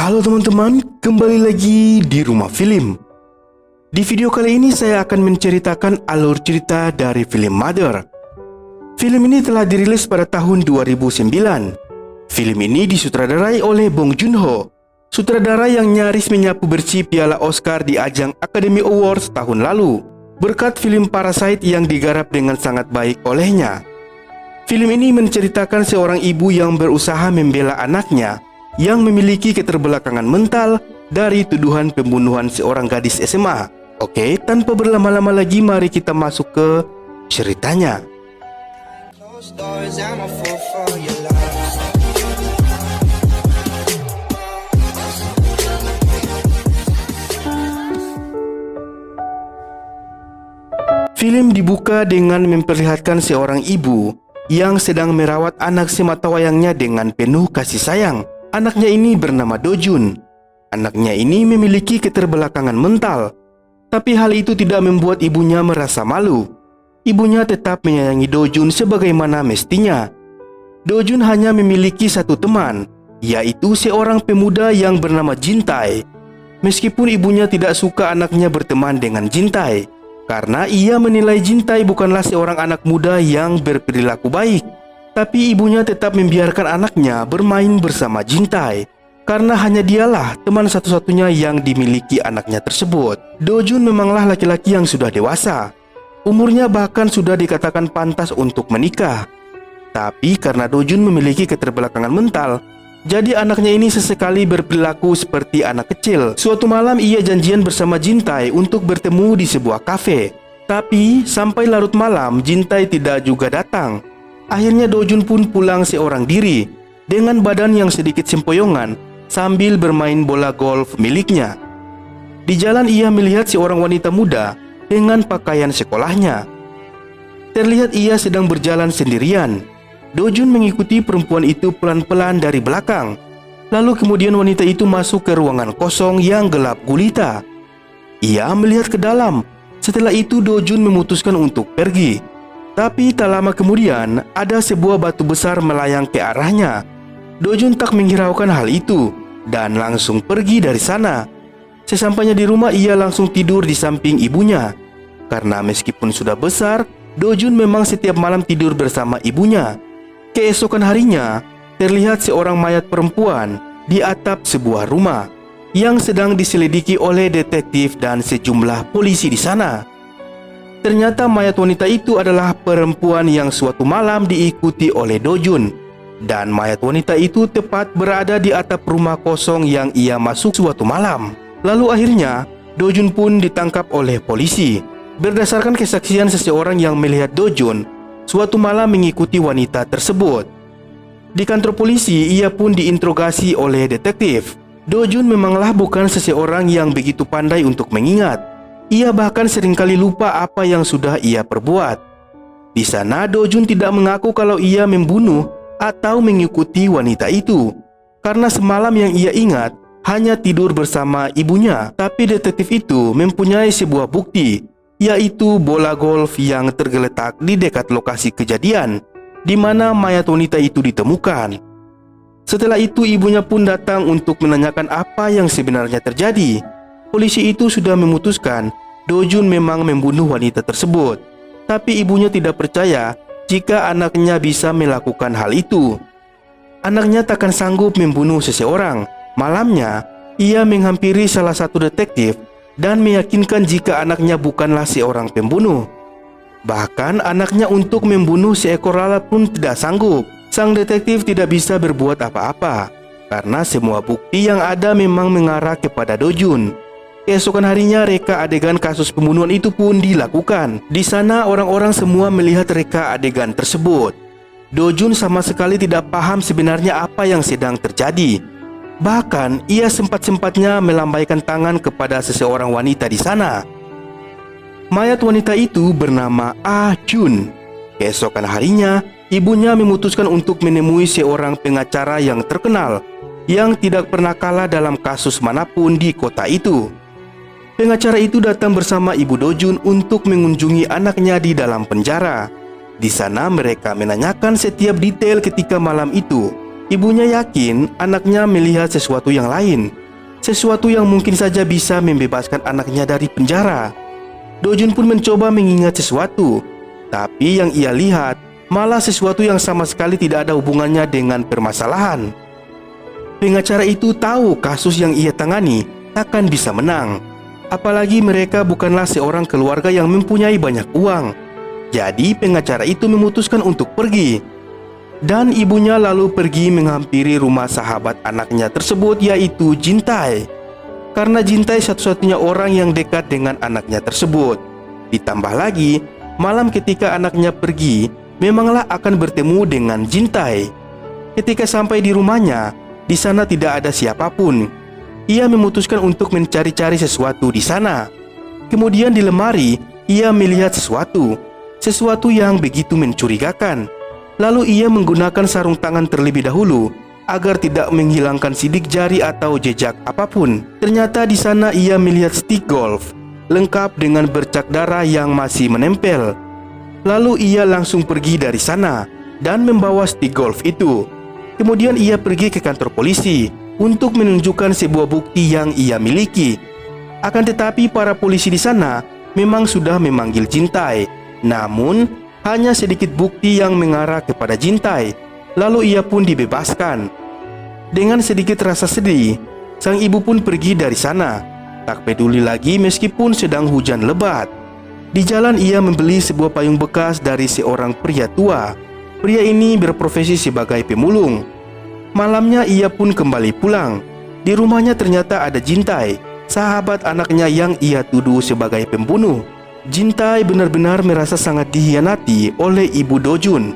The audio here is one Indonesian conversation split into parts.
Halo teman-teman, kembali lagi di Rumah Film. Di video kali ini saya akan menceritakan alur cerita dari film Mother. Film ini telah dirilis pada tahun 2009. Film ini disutradarai oleh Bong Joon-ho, sutradara yang nyaris menyapu bersih piala Oscar di ajang Academy Awards tahun lalu, berkat film Parasite yang digarap dengan sangat baik olehnya. Film ini menceritakan seorang ibu yang berusaha membela anaknya yang memiliki keterbelakangan mental dari tuduhan pembunuhan seorang gadis SMA. Oke, tanpa berlama-lama lagi, mari kita masuk ke ceritanya. Film dibuka dengan memperlihatkan seorang ibu yang sedang merawat anak sematawayangnya dengan penuh kasih sayang. Anaknya ini bernama Do-jun. Anaknya ini memiliki keterbelakangan mental, tapi hal itu tidak membuat ibunya merasa malu. Ibunya tetap menyayangi Do-jun sebagaimana mestinya. Do-jun hanya memiliki satu teman, yaitu seorang pemuda yang bernama Jin-tae. Meskipun ibunya tidak suka anaknya berteman dengan Jin-tae, karena ia menilai Jin-tae bukanlah seorang anak muda yang berperilaku baik. Tapi ibunya tetap membiarkan anaknya bermain bersama Jin-tae, karena hanya dialah teman satu-satunya yang dimiliki anaknya tersebut. Do-jun memanglah laki-laki yang sudah dewasa. Umurnya bahkan sudah dikatakan pantas untuk menikah. Tapi karena Do-jun memiliki keterbelakangan mental, jadi anaknya ini sesekali berperilaku seperti anak kecil. Suatu malam ia janjian bersama Jin-tae untuk bertemu di sebuah kafe. Tapi sampai larut malam Jin-tae tidak juga datang. Akhirnya Do-jun pun pulang seorang diri dengan badan yang sedikit sempoyongan sambil bermain bola golf miliknya. Di jalan ia melihat seorang wanita muda dengan pakaian sekolahnya. Terlihat ia sedang berjalan sendirian. Do-jun mengikuti perempuan itu pelan-pelan dari belakang. Lalu kemudian wanita itu masuk ke ruangan kosong yang gelap gulita. Ia melihat ke dalam. Setelah itu Do-jun memutuskan untuk pergi. Tapi tak lama kemudian ada sebuah batu besar melayang ke arahnya. Do-jun tak menghiraukan hal itu dan langsung pergi dari sana. Sesampainya di rumah ia langsung tidur di samping ibunya. Karena meskipun sudah besar, Do-jun memang setiap malam tidur bersama ibunya. Keesokan harinya, terlihat seorang mayat perempuan di atap sebuah rumah yang sedang diselidiki oleh detektif dan sejumlah polisi di sana. Ternyata mayat wanita itu adalah perempuan yang suatu malam diikuti oleh Do-jun. Dan mayat wanita itu tepat berada di atap rumah kosong yang ia masuk suatu malam. Lalu akhirnya, Do-jun pun ditangkap oleh polisi. Berdasarkan kesaksian seseorang yang melihat Do-jun suatu malam mengikuti wanita tersebut. Di kantor polisi, ia pun diinterogasi oleh detektif. Do-jun memanglah bukan seseorang yang begitu pandai untuk mengingat. Ia bahkan seringkali lupa apa yang sudah ia perbuat. Di sana Do-jun tidak mengaku kalau ia membunuh atau mengikuti wanita itu, karena semalam yang ia ingat hanya tidur bersama ibunya. Tapi detektif itu mempunyai sebuah bukti, yaitu bola golf yang tergeletak di dekat lokasi kejadian di mana mayat wanita itu ditemukan. Setelah itu ibunya pun datang untuk menanyakan apa yang sebenarnya terjadi. Polisi itu sudah memutuskan Do-jun memang membunuh wanita tersebut, tapi ibunya tidak percaya jika anaknya bisa melakukan hal itu. Anaknya takkan sanggup membunuh seseorang. Malamnya, ia menghampiri salah satu detektif dan meyakinkan jika anaknya bukanlah seorang pembunuh. Bahkan anaknya untuk membunuh seekor lalat pun tidak sanggup. Sang detektif tidak bisa berbuat apa-apa karena semua bukti yang ada memang mengarah kepada Do-jun. Keesokan harinya reka adegan kasus pembunuhan itu pun dilakukan. Di sana orang-orang semua melihat reka adegan tersebut. Do-jun sama sekali tidak paham sebenarnya apa yang sedang terjadi. Bahkan ia sempat-sempatnya melambaikan tangan kepada seseorang wanita di sana. Mayat wanita itu bernama Ah-jun. Keesokan harinya, ibunya memutuskan untuk menemui seorang pengacara yang terkenal yang tidak pernah kalah dalam kasus manapun di kota itu. Pengacara itu datang bersama ibu Do-jun untuk mengunjungi anaknya di dalam penjara. Di sana mereka menanyakan setiap detail ketika malam itu. Ibunya yakin anaknya melihat sesuatu yang lain, sesuatu yang mungkin saja bisa membebaskan anaknya dari penjara. Dojun pun mencoba mengingat sesuatu, tapi yang ia lihat malah sesuatu yang sama sekali tidak ada hubungannya dengan permasalahan. Pengacara itu tahu kasus yang ia tangani takkan bisa menang, apalagi mereka bukanlah seorang keluarga yang mempunyai banyak uang. Jadi pengacara itu memutuskan untuk pergi. Dan ibunya lalu pergi menghampiri rumah sahabat anaknya tersebut, yaitu Jintai. Karena Jintai satu-satunya orang yang dekat dengan anaknya tersebut. Ditambah lagi, malam ketika anaknya pergi, memanglah akan bertemu dengan Jintai. Ketika sampai di rumahnya, di sana tidak ada siapapun. Ia memutuskan untuk mencari-cari sesuatu di sana. Kemudian di lemari, ia melihat sesuatu yang begitu mencurigakan. Lalu ia menggunakan sarung tangan terlebih dahulu agar tidak menghilangkan sidik jari atau jejak apapun. Ternyata di sana ia melihat stik golf lengkap dengan bercak darah yang masih menempel. Lalu ia langsung pergi dari sana dan membawa stik golf itu. Kemudian ia pergi ke kantor polisi untuk menunjukkan sebuah bukti yang ia miliki. Akan tetapi para polisi di sana memang sudah memanggil Jintai, namun hanya sedikit bukti yang mengarah kepada Jintai. Lalu ia pun dibebaskan. Dengan sedikit rasa sedih, sang ibu pun pergi dari sana, tak peduli lagi meskipun sedang hujan lebat. Di jalan ia membeli sebuah payung bekas dari seorang pria tua. Pria ini berprofesi sebagai pemulung. Malamnya ia pun kembali pulang. Di rumahnya ternyata ada Jintai, sahabat anaknya yang ia tuduh sebagai pembunuh. Jintai benar-benar merasa sangat dikhianati oleh ibu Dojun.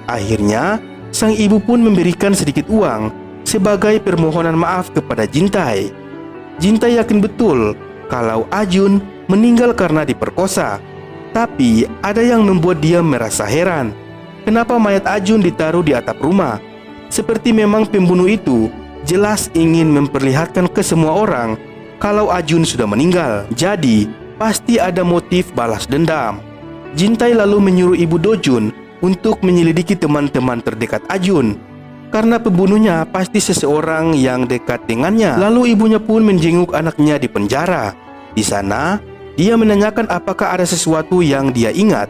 Akhirnya, sang ibu pun memberikan sedikit uang sebagai permohonan maaf kepada Jintai. Jintai yakin betul kalau Ajun meninggal karena diperkosa. Tapi ada yang membuat dia merasa heran. Kenapa mayat Ajun ditaruh di atap rumah? Seperti memang pembunuh itu jelas ingin memperlihatkan ke semua orang kalau Ajun sudah meninggal. Jadi pasti ada motif balas dendam. Jintai lalu menyuruh ibu Dojun untuk menyelidiki teman-teman terdekat Ajun, karena pembunuhnya pasti seseorang yang dekat dengannya. Lalu ibunya pun menjenguk anaknya di penjara. Di sana, dia menanyakan apakah ada sesuatu yang dia ingat.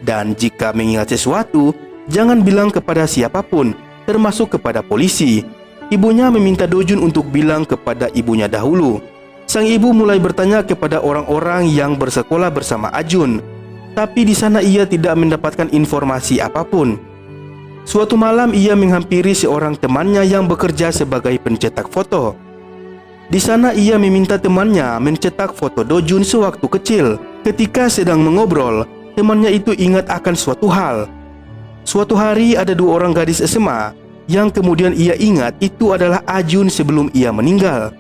Dan jika mengingat sesuatu, jangan bilang kepada siapapun, termasuk kepada polisi. Ibunya meminta Dojun untuk bilang kepada ibunya dahulu. Sang ibu mulai bertanya kepada orang-orang yang bersekolah bersama Ajun, tapi di sana ia tidak mendapatkan informasi apapun. Suatu malam ia menghampiri seorang temannya yang bekerja sebagai pencetak foto. Di sana ia meminta temannya mencetak foto Dojun sewaktu kecil. Ketika sedang mengobrol, temannya itu ingat akan suatu hal. Suatu hari ada dua orang gadis SMA yang kemudian ia ingat itu adalah Ajun sebelum ia meninggal.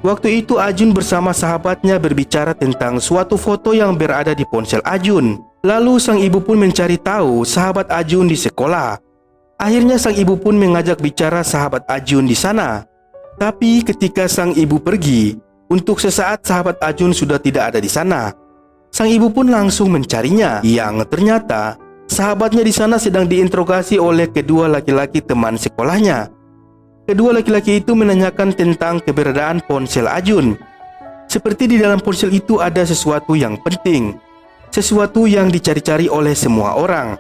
Waktu itu Ajun bersama sahabatnya berbicara tentang suatu foto yang berada di ponsel Ajun. Lalu sang ibu pun mencari tahu sahabat Ajun di sekolah. Akhirnya sang ibu pun mengajak bicara sahabat Ajun di sana. Tapi ketika sang ibu pergi, untuk sesaat sahabat Ajun sudah tidak ada di sana. Sang ibu pun langsung mencarinya, yang ternyata sahabatnya di sana sedang diinterogasi oleh kedua laki-laki teman sekolahnya. Kedua laki-laki itu menanyakan tentang keberadaan ponsel Ajun. Seperti di dalam ponsel itu ada sesuatu yang penting, sesuatu yang dicari-cari oleh semua orang.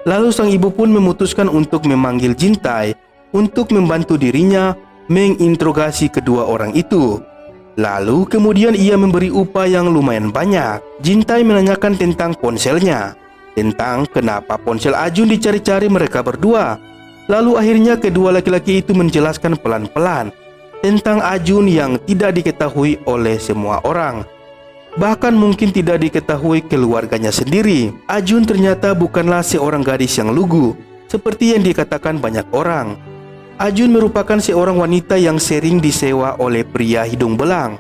Lalu sang ibu pun memutuskan untuk memanggil Jintai untuk membantu dirinya menginterogasi kedua orang itu. Lalu kemudian ia memberi upah yang lumayan banyak. Jintai menanyakan tentang ponselnya, tentang kenapa ponsel Ajun dicari-cari mereka berdua. Lalu akhirnya kedua laki-laki itu menjelaskan pelan-pelan tentang Ajun yang tidak diketahui oleh semua orang. Bahkan mungkin tidak diketahui keluarganya sendiri. Ajun ternyata bukanlah seorang gadis yang lugu seperti yang dikatakan banyak orang. Ajun merupakan seorang wanita yang sering disewa oleh pria hidung belang.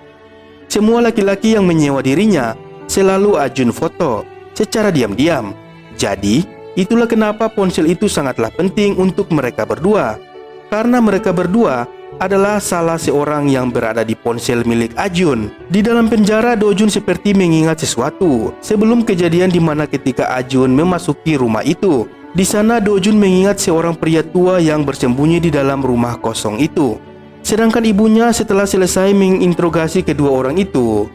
Semua laki-laki yang menyewa dirinya selalu Ajun foto secara diam-diam. Jadi itulah kenapa ponsel itu sangatlah penting untuk mereka berdua. Karena mereka berdua adalah salah seorang yang berada di ponsel milik Ajun. Di dalam penjara, Dojun seperti mengingat sesuatu sebelum kejadian di mana ketika Ajun memasuki rumah itu. Di sana Dojun mengingat seorang pria tua yang bersembunyi di dalam rumah kosong itu. Sedangkan ibunya setelah selesai menginterogasi kedua orang itu,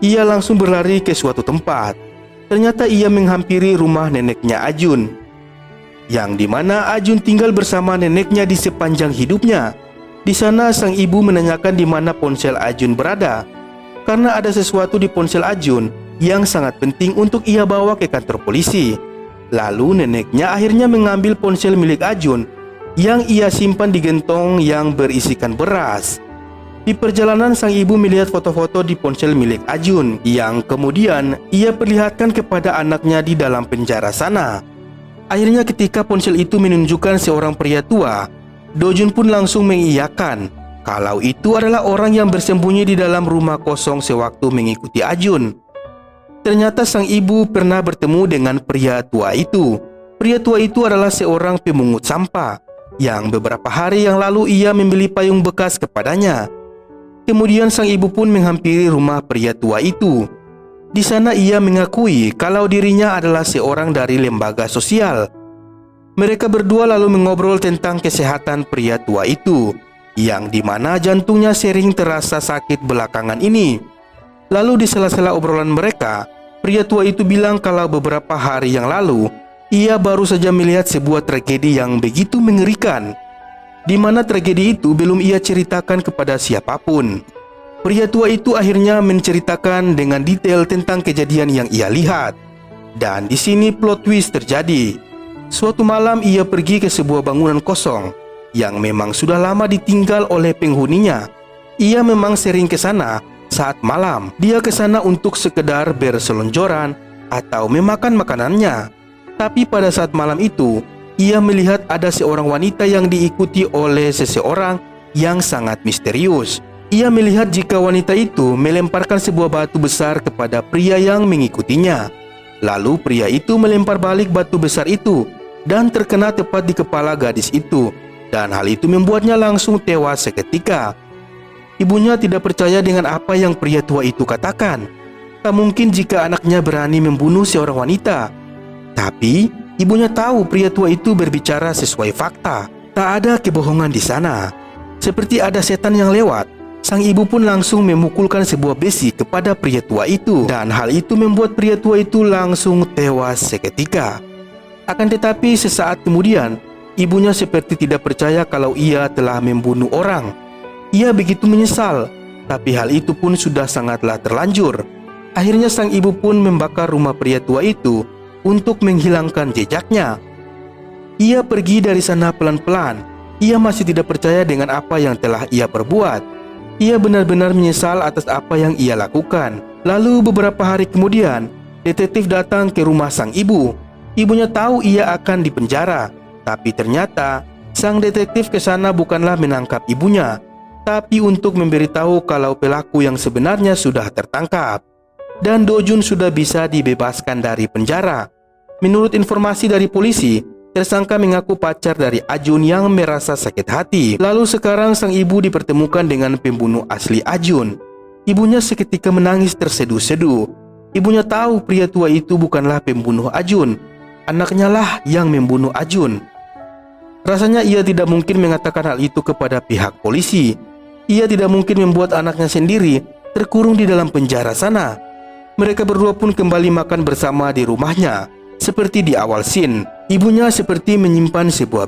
ia langsung berlari ke suatu tempat. Ternyata ia menghampiri rumah neneknya Ajun, yang dimana Ajun tinggal bersama neneknya di sepanjang hidupnya. Di sana sang ibu menanyakan di mana ponsel Ajun berada, karena ada sesuatu di ponsel Ajun yang sangat penting untuk ia bawa ke kantor polisi. Lalu neneknya akhirnya mengambil ponsel milik Ajun yang ia simpan di gentong yang berisikan beras. Di perjalanan sang ibu melihat foto-foto di ponsel milik Ajun yang kemudian ia perlihatkan kepada anaknya di dalam penjara sana. Akhirnya ketika ponsel itu menunjukkan seorang pria tua, Dojun pun langsung mengiyakan kalau itu adalah orang yang bersembunyi di dalam rumah kosong sewaktu mengikuti Ajun. Ternyata sang ibu pernah bertemu dengan pria tua itu. Pria tua itu adalah seorang pemungut sampah yang beberapa hari yang lalu ia membeli payung bekas kepadanya. Kemudian sang ibu pun menghampiri rumah pria tua itu. Di sana ia mengakui kalau dirinya adalah seorang dari lembaga sosial. Mereka berdua lalu mengobrol tentang kesehatan pria tua itu, yang dimana jantungnya sering terasa sakit belakangan ini. Lalu di sela-sela obrolan mereka, pria tua itu bilang kalau beberapa hari yang lalu ia baru saja melihat sebuah tragedi yang begitu mengerikan, di mana tragedi itu belum ia ceritakan kepada siapapun. Pria tua itu akhirnya menceritakan dengan detail tentang kejadian yang ia lihat. Dan di sini plot twist terjadi. Suatu malam ia pergi ke sebuah bangunan kosong yang memang sudah lama ditinggal oleh penghuninya. Ia memang sering ke sana saat malam. Dia ke sana untuk sekedar berselonjoran atau memakan makanannya. Tapi pada saat malam itu, ia melihat ada seorang wanita yang diikuti oleh seseorang yang sangat misterius. Ia melihat jika wanita itu melemparkan sebuah batu besar kepada pria yang mengikutinya. Lalu pria itu melempar balik batu besar itu dan terkena tepat di kepala gadis itu. Dan hal itu membuatnya langsung tewas seketika. Ibunya tidak percaya dengan apa yang pria tua itu katakan. Tak mungkin jika anaknya berani membunuh seorang wanita. Tapi ibunya tahu pria tua itu berbicara sesuai fakta. Tak ada kebohongan di sana. Seperti ada setan yang lewat. Sang ibu pun langsung memukulkan sebuah besi kepada pria tua itu. Dan hal itu membuat pria tua itu langsung tewas seketika. Akan tetapi sesaat kemudian, ibunya seperti tidak percaya kalau ia telah membunuh orang. Ia begitu menyesal. Tapi hal itu pun sudah sangatlah terlanjur. Akhirnya sang ibu pun membakar rumah pria tua itu untuk menghilangkan jejaknya. Ia pergi dari sana pelan-pelan. Ia masih tidak percaya dengan apa yang telah ia perbuat. Ia benar-benar menyesal atas apa yang ia lakukan. Lalu beberapa hari kemudian, detektif datang ke rumah sang ibu. Ibunya tahu ia akan dipenjara, tapi ternyata sang detektif ke sana bukanlah menangkap ibunya, tapi untuk memberitahu kalau pelaku yang sebenarnya sudah tertangkap dan Dojun sudah bisa dibebaskan dari penjara. Menurut informasi dari polisi, tersangka mengaku pacar dari Ajun yang merasa sakit hati. Lalu sekarang sang ibu dipertemukan dengan pembunuh asli Ajun. Ibunya seketika menangis terseduh-seduh. Ibunya tahu pria tua itu bukanlah pembunuh Ajun. Anaknya lah yang membunuh Ajun. Rasanya ia tidak mungkin mengatakan hal itu kepada pihak polisi. Ia tidak mungkin membuat anaknya sendiri terkurung di dalam penjara sana. Mereka berdua pun kembali makan bersama di rumahnya. Seperti di awal scene, ibunya seperti menyimpan sebuah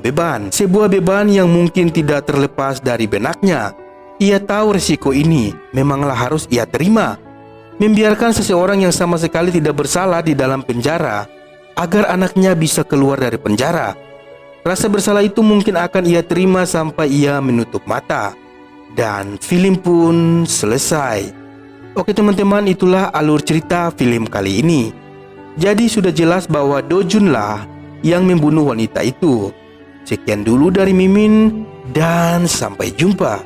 beban yang mungkin tidak terlepas dari benaknya. Ia tahu resiko ini memanglah harus ia terima. Membiarkan seseorang yang sama sekali tidak bersalah di dalam penjara agar anaknya bisa keluar dari penjara. Rasa bersalah itu mungkin akan ia terima sampai ia menutup mata. Dan film pun selesai. Oke teman-teman, itulah alur cerita film kali ini. Jadi sudah jelas bahwa Dojun lah yang membunuh wanita itu. Sekian dulu dari Mimin dan sampai jumpa.